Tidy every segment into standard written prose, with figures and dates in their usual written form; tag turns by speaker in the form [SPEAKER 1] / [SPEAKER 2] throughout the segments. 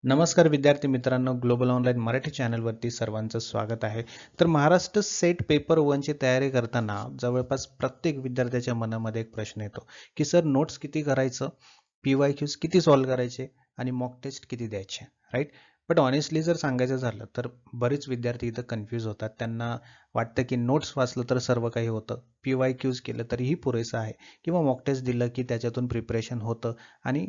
[SPEAKER 1] नमस्कार विद्यार्थी मित्रांनो, ग्लोबल ऑनलाईन मराठी चॅनलवरती सर्वांचं स्वागत आहे. तर महाराष्ट्र सेट पेपर 1ची तयारी करताना जवळपास प्रत्येक विद्यार्थ्याच्या मनामध्ये एक प्रश्न येतो की सर नोट्स किती करायचं, PYQs किती सॉल्व्ह करायचे आणि मॉक टेस्ट किती द्यायचे, राईट? बट ऑनेस्टली जर सांगायचं झालं तर बरेच विद्यार्थी इथं कन्फ्यूज होतात. त्यांना वाटतं की नोट्स वाचलं तर सर्व काही होतं, PYQs केलं तरीही पुरेसं आहे किंवा मॉक टेस्ट दिलं की त्याच्यातून प्रिपरेशन होतं आणि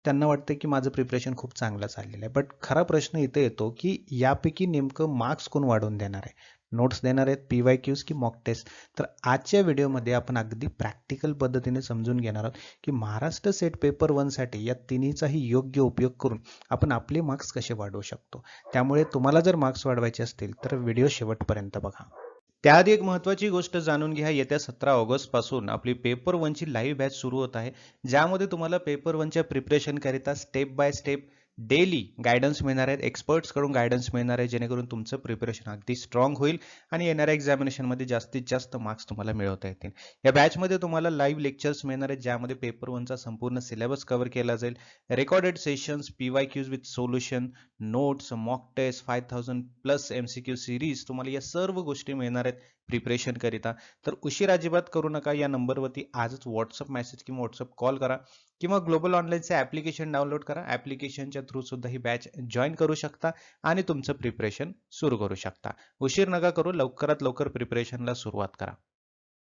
[SPEAKER 1] त्यांना वाटतं की माझं प्रिपरेशन खूप चांगलं चाललेलं आहे. बट खरा प्रश्न इथे येतो की यापैकी नेमकं मार्क्स कोण वाढवून देणार आहे? नोट्स देणार आहेत, PYQs की मॉक टेस्ट? तर आजच्या व्हिडिओमध्ये आपण अगदी प्रॅक्टिकल पद्धतीने समजून घेणार आहोत की महाराष्ट्र सेट पेपर 1 साठी या तिन्हीचाही योग्य उपयोग करून आपण आपले मार्क्स कसे वाढवू शकतो. त्यामुळे तुम्हाला जर मार्क्स वाढवायचे असतील तर व्हिडिओ शेवटपर्यंत बघा. त्याआधी एक महत्त्वाची गोष्ट जाणून घ्या. येत्या 17 ऑगस्ट पासून आपली पेपर 1 ची लाईव्ह बॅच सुरू होत आहे, ज्यामध्ये तुम्हाला पेपर 1 च्या प्रिपरेशन करिता step by step daily guidance मिळणार आहेत. एक्सपर्ट्स कडून गाईडन्स मिळणार आहे, जेणेकरून तुमचं प्रिपरेशन अगदी स्ट्रॉंग होईल आणि येणाऱ्या एक्झामिनेशनमध्ये जास्तीत जास्त मार्क्स तुम्हाला मिळवता येतील. या बॅचमध्ये तुम्हाला लाईव्ह लेक्चर्स मिळणार आहेत, ज्यामध्ये पेपर 1 चा संपूर्ण सिलेबस कव्हर केला जाईल. Recorded sessions, PYQs with solution, notes, mock test, 5000 plus MCQ series, तुम्हाला या सर्व गोष्टी मिळणार आहेत प्रिपरेशन करिता. तर उशीर अजिबात करू नका. या नंबरवरती आजच व्हॉट्सअप मेसेज किंवा व्हॉट्सअप कॉल करा किंवा ग्लोबल ऑनलाईनचे ॲप्लिकेशन डाउनलोड करा. ॲप्लिकेशनच्या थ्रू सुद्धा ही बॅच जॉईन करू शकता आणि तुमचं प्रिपरेशन सुरू करू शकता. उशीर नका करू, लवकरात लवकर प्रिपरेशनला सुरुवात करा.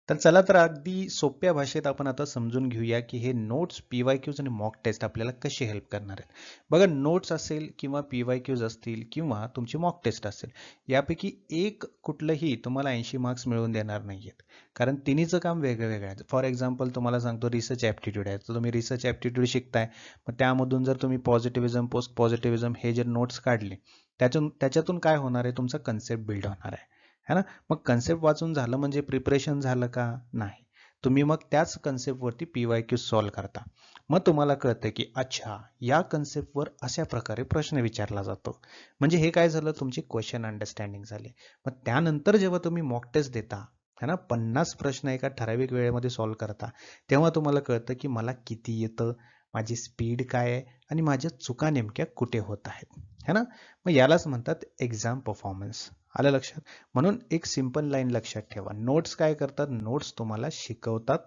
[SPEAKER 1] तर चला तर अगदी सोप्या भाषेत आपण आता समजून घेऊया की हे नोट्स, PYQs आणि मॉक टेस्ट आपल्याला कशी हेल्प करणार आहेत. बघा, नोट्स असेल किंवा PYQs असतील किंवा तुमची मॉक टेस्ट असेल, यापैकी एक कुठलंही तुम्हाला 80 मार्क्स मिळवून देणार नाहीयेत, कारण तिन्हीचं काम वेगळं वेगळं आहे. फॉर एक्झाम्पल तुम्हाला सांगतो, रिसर्च ॲप्टिट्यूड आहे, तर तुम्ही रिसर्च ॲप्टिट्यूड शिकताय, मग त्यामधून जर तुम्ही पॉझिटिव्हिजम, पोस्ट पॉझिटिव्हिजम हे जर नोट्स काढले, त्याच्यातून काय होणार आहे, तुमचा कन्सेप्ट बिल्ड होणार आहे, है ना? मग कन्सेप्ट वाचून झालं म्हणजे प्रिपरेशन झालं का? नाही. तुम्ही मग त्याच कन्सेप्टवरती PYQ सॉल्व्ह करता. मग तुम्हाला कळतं की अच्छा, या कन्सेप्टवर अशा प्रकारे प्रश्न विचारला जातो. म्हणजे हे काय झालं, तुमची क्वेश्चन अंडरस्टँडिंग झाली. मग त्यानंतर जेव्हा तुम्ही मॉक टेस्ट देता, है ना, 50 प्रश्न एका ठराविक वेळेमध्ये सॉल्व्ह करता, तेव्हा तुम्हाला कळतं की मला किती येतं, माझी स्पीड काय आहे आणि माझ्या चुका नेमक्या कुठे होत आहेत, है ना? मग यालाच म्हणतात एक्झाम परफॉर्मन्स. आलं लक्षात? म्हणून एक सिंपल लाईन लक्षात ठेवा. नोट्स काय करतात? नोट्स तुम्हाला शिकवतात.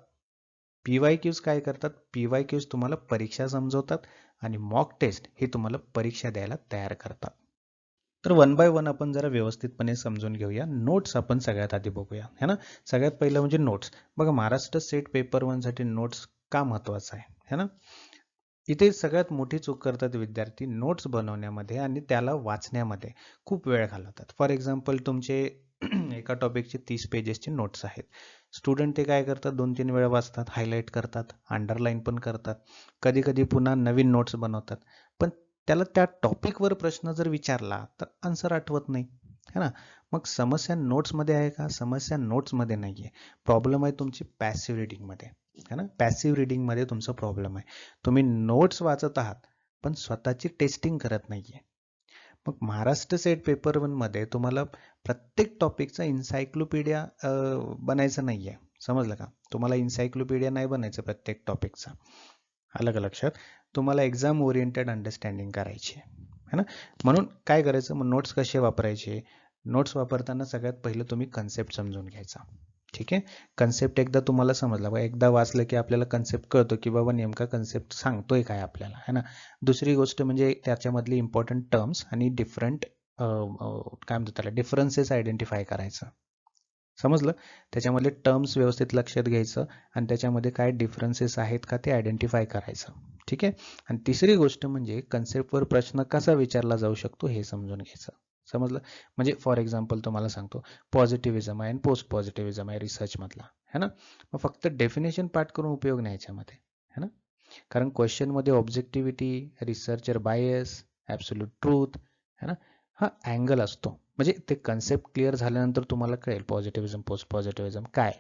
[SPEAKER 1] PYQs काय करतात? PYQs तुम्हाला परीक्षा समजवतात आणि मॉक टेस्ट हे तुम्हाला परीक्षा द्यायला तयार करतात. तर वन बाय वन आपण जरा व्यवस्थितपणे समजून घेऊया. नोट्स आपण सगळ्यात आधी बघूया, है ना? सगळ्यात पहिलं म्हणजे नोट्स. बघा, महाराष्ट्र सेट पेपर 1 साठी नोट्स का महत्वाचं आहे, है ना? इथे सगळ्यात मोठी चूक करतात विद्यार्थी, नोट्स बनवण्यामध्ये आणि त्याला वाचण्यामध्ये खूप वेळ घालवतात. फॉर एक्झाम्पल, तुमचे एका टॉपिकचे 30 पेजेसचे नोट्स आहेत. स्टुडंट ते काय करतात, 2-3 वेळा वाचतात, हायलाईट करतात, अंडरलाईन पण करतात, कधी कधी पुन्हा नवीन नोट्स बनवतात. पण त्याला त्या टॉपिकवर प्रश्न जर विचारला तर आन्सर आठवत नाही, है ना? मग समस्या नोट्समध्ये आहे का? समस्या नोट्समध्ये नाही आहे. प्रॉब्लेम आहे तुमची पॅसिव्ह रिडिंगमध्ये, है ना? पॅसिव्ह रिडिंगमध्ये तुमचा प्रॉब्लेम आहे. तुम्ही नोट्स वाचत आहात पण स्वतःची टेस्टिंग करत नाहीये. मग महाराष्ट्र सेट पेपर 1 मध्ये तुम्हाला प्रत्येक टॉपिकचा इन्सायक्लोपीडिया बनायचं नाहीये. समजलं का? तुम्हाला इन्सायक्लोपीडिया नाही बनायचं प्रत्येक टॉपिकचा. आलं का लक्षात? तुम्हाला एक्झाम ओरिएंटेड अंडरस्टँडिंग करायची आहे, है ना? म्हणून काय करायचं, मग नोट्स कसे वापरायचे? नोट्स वापरताना सगळ्यात पहिलं तुम्ही कन्सेप्ट समजून घ्यायचा. ठीक आहे? कन्सेप्ट एकदा तुम्हाला समजला, एकदा वाचलं की आपल्याला कन्सेप्ट कळतो की बाबा नेमका कन्सेप्ट सांगतोय काय आपल्याला, है ना? दुसरी गोष्ट म्हणजे त्याच्यामधली इम्पॉर्टंट टर्म्स आणि डिफरंट काय म्हणतात त्याला, डिफरन्सेस आयडेंटिफाय करायचं. समजलं? त्याच्यामधले टर्म्स व्यवस्थित लक्षात घ्यायचं आणि त्याच्यामध्ये काय डिफरन्सेस आहेत का ते आयडेंटिफाय करायचं. ठीक आहे? आणि तिसरी गोष्ट म्हणजे कन्सेप्टवर प्रश्न कसा विचारला जाऊ शकतो हे समजून घ्यायचं. समजलं? म्हणजे फॉर एक्झाम्पल तुम्हाला सांगतो, पॉझिटिव्हिजम आहे आणि पोस्ट पॉझिटिव्हिजम आहे रिसर्च मधला, है ना? मग फक्त डेफिनेशन पाठ करून उपयोग नाही याच्यामध्ये, है ना? कारण क्वेश्चन मध्ये ऑब्जेक्टिव्हिटी, रिसर्चर बायस, ॲब्सोल्यूट ट्रूथ, है ना, हा अँगल असतो. म्हणजे ते कन्सेप्ट क्लिअर झाल्यानंतर तुम्हाला कळेल पॉझिटिव्हिजम, पोस्ट पॉझिटिव्हिजम काय,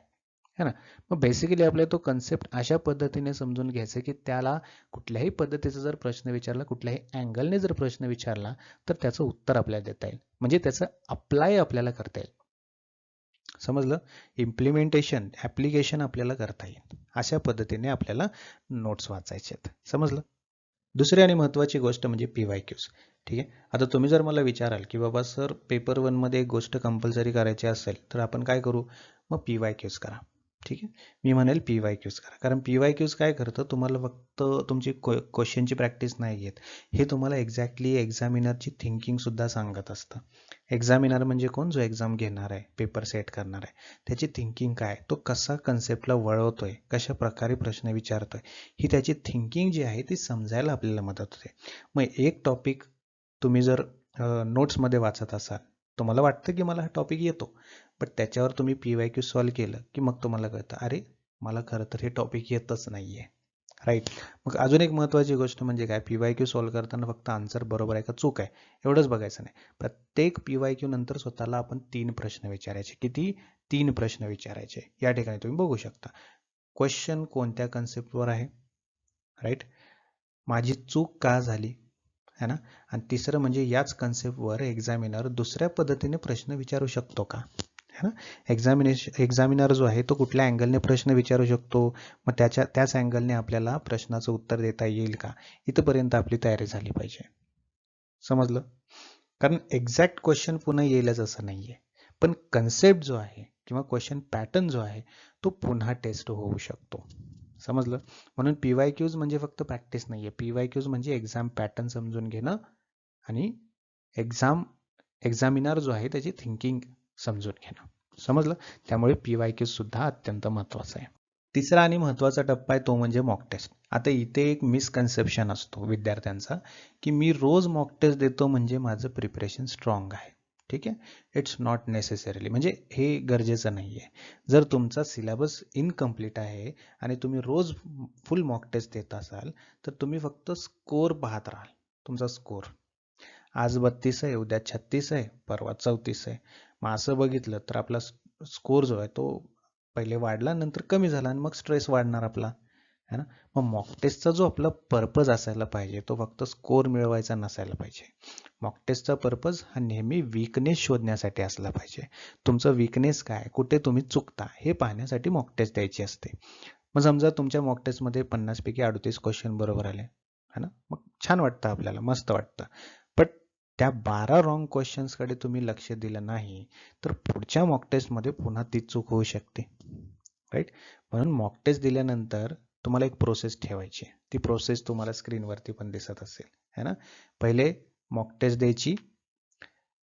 [SPEAKER 1] है ना? मग बेसिकली आपल्याला तो कन्सेप्ट अशा पद्धतीने समजून घ्यायचा की त्याला कुठल्याही पद्धतीचा जर प्रश्न विचारला, कुठल्याही अँगलने जर प्रश्न विचारला तर त्याचं उत्तर आपल्याला देता येईल, म्हणजे त्याचं अप्लाय आपल्याला करता येईल. समजलं? इम्प्लिमेंटेशन, ऍप्लिकेशन आपल्याला करता येईल. अशा पद्धतीने आपल्याला नोट्स वाचायचे आहेत. समजलं? दुसरी आणि महत्त्वाची गोष्ट म्हणजे PYQs. ठीक आहे. आता तुम्ही जर मला विचाराल की बाबा सर पेपर 1 मध्ये एक गोष्ट कंपल्सरी करायची असेल तर आपण काय करू? मग PYQs करा. ठीक आहे. मी म्हणेल PYQs करा. कारण PYQs काय करतं, तुम्हाला फक्त तुमची क्वेश्चनची प्रॅक्टिस नाही घेत. हे तुम्हाला एक्झॅक्टली एक्झामिनरची थिंकिंग सुद्धा सांगत असतं. एक्झामिनर म्हणजे कोण? जो एक्झाम घेणार आहे, पेपर सेट करणार आहे. त्याची थिंकिंग काय? तो कसा कन्सेप्टला वळवतोय, कशा प्रकारे प्रश्न विचारतोय, ही त्याची थिंकिंग जी आहे ती समजायला आपल्याला मदत होते. मग एक टॉपिक तुम्ही जर नोट्समध्ये वाचत असाल, तुम्हाला वाटतं की मला हा टॉपिक येतो, बट त्याच्यावर तुम्ही PYQ सॉल्व केलं की मग तुम्हाला कळतं, अरे मला खरं तर हे टॉपिक येतच नाहीये. राईट. मग अजून एक महत्त्वाची गोष्ट म्हणजे काय, PYQ सॉल्व करताना फक्त आन्सर बरोबर आहे का चूक आहे एवढंच बघायचं नाही. प्रत्येक PYQ नंतर स्वतःला आपण 3 प्रश्न विचारायचे. किती? 3 प्रश्न विचारायचे. या ठिकाणी तुम्ही बघू शकता. क्वेश्चन कोणत्या कन्सेप्टवर आहे? राईट. माझी चूक का झाली? है ना? आणि तिसरं म्हणजे याच कन्सेप्टवर एक्झामिनर दुसऱ्या पद्धतीने प्रश्न विचारू शकतो का? है ना? एक्झामिनर जो आहे तो कुठल्या अँगलने प्रश्न विचारू शकतो, मग त्याच अँगलने आपल्याला प्रश्नाचं उत्तर देता येईल का? इथपर्यंत आपली तयारी झाली पाहिजे. समजलं? कारण एक्झॅक्ट क्वेश्चन पुन्हा येईलच असं नाहीये. पण कन्सेप्ट जो आहे किंवा क्वेश्चन पॅटर्न जो आहे तो पुन्हा टेस्ट होऊ शकतो. समजलं? म्हणून PYQs म्हणजे फक्त प्रॅक्टिस नाहीये. PYQs म्हणजे एक्झाम पॅटर्न समजून घेणं आणि एक्झामिनर जो आहे त्याची थिंकिंग समजून घेणं. समजलं? त्यामुळे PYQs सुद्धा अत्यंत महत्त्वाचं आहे. तिसरा आणि महत्त्वाचा टप्पा आहे तो म्हणजे मॉक टेस्ट. आता इथे एक मिसकन्सेप्शन असतो विद्यार्थ्यांचा, की मी रोज मॉक टेस्ट देतो म्हणजे माझं प्रिपरेशन स्ट्रॉंग आहे. ठीक आहे. इट्स नॉट नेसेसरीली, म्हणजे हे गरजेचं नाही आहे. जर तुमचा सिलेबस इनकम्प्लीट आहे आणि तुम्ही रोज फुल मॉक टेस्ट देत असाल तर तुम्ही फक्त स्कोर पाहत राहाल. तुमचा स्कोर आज 32 आहे, उद्या 36 आहे, परवा 34 आहे. मग असं बघितलं तर आपला स्कोर जो आहे तो पहिले वाढला, नंतर कमी झाला आणि मग स्ट्रेस वाढणार आपला. है ना? मग मॉक टेस्टचा जो आपला पर्पज असायला पाहिजे तो फक्त स्कोर मिळवायचा नसायला पाहिजे. मॉक टेस्टचा पर्पज हा नेहमी वीकनेस शोधण्यासाठी असला पाहिजे. तुमचं वीकनेस काय, कुठे तुम्ही चुकता हे पाहण्यासाठी मॉक टेस्ट द्यायची असते. मग समजा तुमच्या मॉक टेस्टमध्ये 50 पैकी 38 क्वेश्चन बरोबर आले, है ना? मग छान वाटतं आपल्याला, मस्त वाटतं. पण त्या 12 रॉंग क्वेश्चन्सकडे तुम्ही लक्ष दिलं नाही तर पुढच्या मॉक टेस्टमध्ये पुन्हा तीच चूक होऊ शकते. राईट. म्हणून मॉक टेस्ट दिल्यानंतर तुम्हाला एक प्रोसेस ठेवायची आहे. ती प्रोसेस तुम्हाला स्क्रीनवरती पण दिसत असेल, है ना? पहिले मॉक टेस्ट द्यायची,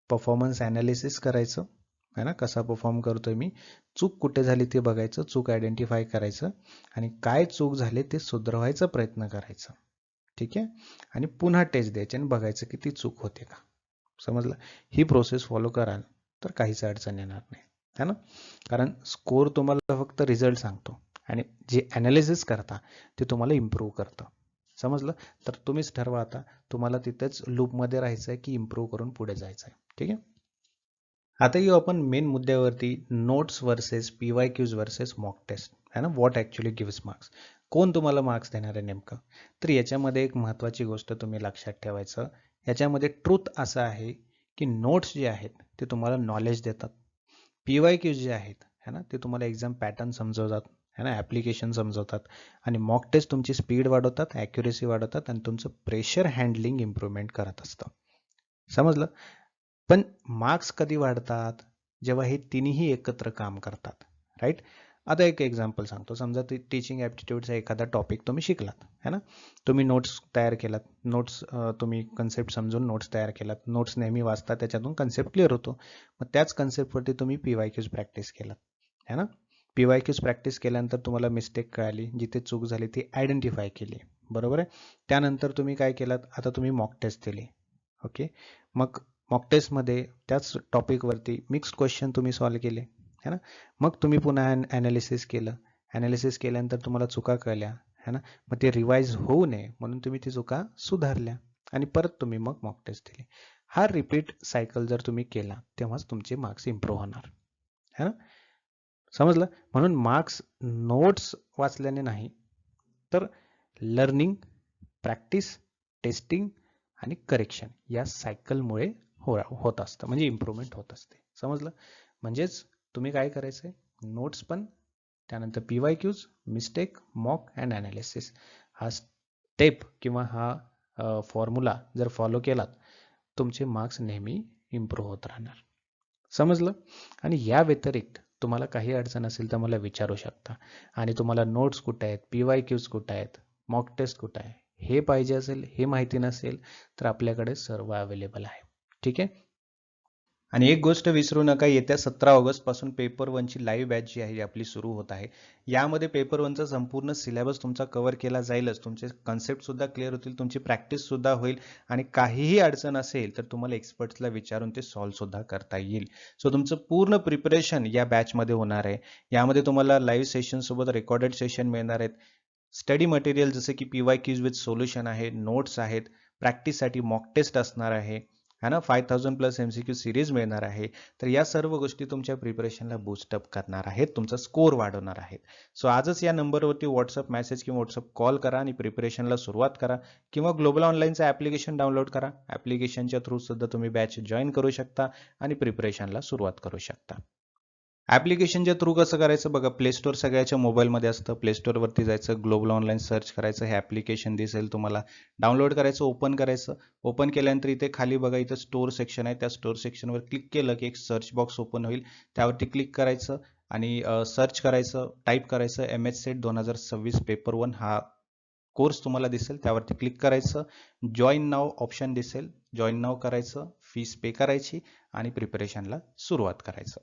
[SPEAKER 1] परफॉर्मन्स ॲनालिसिस करायचं, है ना? कसा परफॉर्म करतोय मी, चूक कुठे झाली ते बघायचं, चूक आयडेंटिफाय करायचं आणि काय चूक झाले ते सुधारवायचा प्रयत्न करायचा. ठीक आहे. आणि पुन्हा टेस्ट द्यायची आणि बघायचं की ती चूक होते का. समजलं? ही प्रोसेस फॉलो कराल तर काहीच अडचण येणार नाही, है ना? कारण स्कोर तुम्हाला फक्त रिझल्ट सांगतो आणि जे ॲनालिसिस करता ते तुम्हाला इम्प्रूव्ह करतं. समजलं? तर तुम्हीच ठरवा आता तुम्हाला तिथेच लूपमध्ये राहायचं आहे की इम्प्रूव्ह करून पुढे जायचं आहे. ठीक आहे. आता येऊ आपण मेन मुद्द्यावरती, notes versus PYQs versus mock test, है ना? What actually gives marks. कोण तुम्हाला मार्क्स देणार आहे नेमकं? तर याच्यामध्ये एक महत्त्वाची गोष्ट तुम्ही लक्षात ठेवायचं, याच्यामध्ये ट्रूथ असं आहे की नोट्स जे आहेत ते तुम्हाला नॉलेज देतात. PYQs जे आहेत, है ना, ते तुम्हाला एक्झाम पॅटर्न समजवतात, है ना, ॲप्लिकेशन समजवतात आणि मॉक टेस्ट तुमची स्पीड वाढवतात, ॲक्युरेसी वाढवतात आणि तुमचं प्रेशर हँडलिंग इम्प्रूव्हमेंट करत असतं. समजलं? पण मार्क्स कधी वाढतात? जेव्हा हे तिन्ही एकत्र काम करतात. राईट. आता एक एक्झाम्पल सांगतो. समजा टीचिंग ॲप्टिट्यूडचा एखादा टॉपिक तुम्ही शिकलात, है ना? तुम्ही नोट्स तयार केलात. तुम्ही कन्सेप्ट समजून नोट्स तयार केलात. नोट्स नेहमी वाचता, त्याच्यातून कन्सेप्ट क्लिअर होतो. मग त्याच कन्सेप्टवरती तुम्ही PYQs प्रॅक्टिस केलात, है ना? PYQs प्रॅक्टिस केल्यानंतर तुम्हाला मिस्टेक कळाली, जिथे चूक झाली ती आयडेंटिफाय केली. बरोबर आहे? त्यानंतर तुम्ही काय केलात? आता तुम्ही मॉक टेस्ट दिली. ओके. मग मॉक टेस्टमध्ये त्याच टॉपिकवरती मिक्स्ड क्वेश्चन तुम्ही सॉल्व केले, है ना? मग तुम्ही पुन्हा ॲनालिसिस केलं. ॲनालिसिस केल्यानंतर तुम्हाला चुका कळल्या, है ना? मग ते रिवाईज होऊ नये म्हणून तुम्ही ती चुका सुधारल्या आणि परत तुम्ही मग मॉक टेस्ट दिली. हा रिपीट सायकल जर तुम्ही केला तेव्हाच तुमचे मार्क्स इम्प्रूव्ह होणार, है ना? समजलं? म्हणून मार्क्स नोट्स वाचल्याने नाही तर लर्निंग, प्रॅक्टिस, टेस्टिंग आणि करेक्शन या सायकलमुळे होत असतं, म्हणजे इम्प्रूव्हमेंट होत असते. समजलं? म्हणजेच तुम्ही काय करायचंय, नोट्स पण, त्यानंतर PYQs, mistake, mock and analysis हा स्टेप किंवा हा फॉर्म्युला जर फॉलो केलात तुमचे मार्क्स नेहमी इम्प्रूव्ह होत राहणार. समजलं? आणि या व्यतिरिक्त तुम्हाला काही अडचण असेल तर मला विचारू शकता. आणि तुम्हाला नोट्स कुठे आहेत, PYQs कुठे आहेत, मॉक टेस्ट कुठे आहे, हे पाहिजे असेल, हे माहिती नसेल तर आपल्याकडे सर्व अवेलेबल आहे. ठीक आहे. आणि एक गोष्ट विसरू नका, येत्या 17 ऑगस्ट पासून पेपर 1ची लाईव्ह बॅच जी आहे आपली सुरू होत आहे. यामध्ये पेपर 1चा संपूर्ण सिलेबस तुमचा कव्हर केला जाईलच. तुमचे कन्सेप्ट सुद्धा क्लिअर होतील, तुमची प्रॅक्टिस सुद्धा होईल आणि काहीही अडचण असेल तर तुम्हाला एक्सपर्ट्सला विचारून ते सॉल्व्ह सुद्धा करता येईल. सो तुमचं पूर्ण प्रिपरेशन या बॅचमध्ये होणार आहे. यामध्ये तुम्हाला लाईव्ह सेशन सोबत रेकॉर्डेड सेशन मिळणार आहेत. स्टडी मटेरियल जसे की PYQs विथ सोल्युशन आहे, नोट्स आहेत, प्रॅक्टिससाठी मॉक टेस्ट असणार आहे, है ना, 5000+ MCQ सिरीज मिळणार आहे. तर या सर्व गोष्टी तुमच्या प्रिपरेशनला बूस्टअप करणार आहेत, तुमचा स्कोर वाढवणार आहेत. सो आजच या नंबरवरती व्हॉट्सअप मेसेज किंवा व्हॉट्सअप कॉल करा आणि प्रिपरेशनला सुरुवात करा, किंवा ग्लोबल ऑनलाईनचं ॲप्लिकेशन डाउनलोड करा. ॲप्लिकेशनच्या थ्रू सुद्धा तुम्ही बॅच जॉईन करू शकता आणि प्रिपरेशनला सुरुवात करू शकता. ॲप्लिकेशनच्या थ्रू कसं करायचं बघा, प्ले स्टोअर सगळ्याच्या मोबाईलमध्ये असतं. प्ले स्टोअरवरती जायचं, ग्लोबल ऑनलाईन सर्च करायचं, हे ॲप्लिकेशन दिसेल तुम्हाला. डाउनलोड करायचं, ओपन करायचं. ओपन केल्यानंतर इथे खाली बघा, इथं स्टोअर सेक्शन आहे. त्या स्टोअर सेक्शनवर क्लिक केलं की एक सर्च बॉक्स ओपन होईल. त्यावरती क्लिक करायचं आणि सर्च करायचं, टाईप करायचं MS सेट 2026 पेपर 1 हा कोर्स तुम्हाला दिसेल. त्यावरती क्लिक करायचं. जॉईन नाव ऑप्शन दिसेल, जॉईन नाव करायचं, फीस पे करायची आणि प्रिपरेशनला सुरुवात करायचं.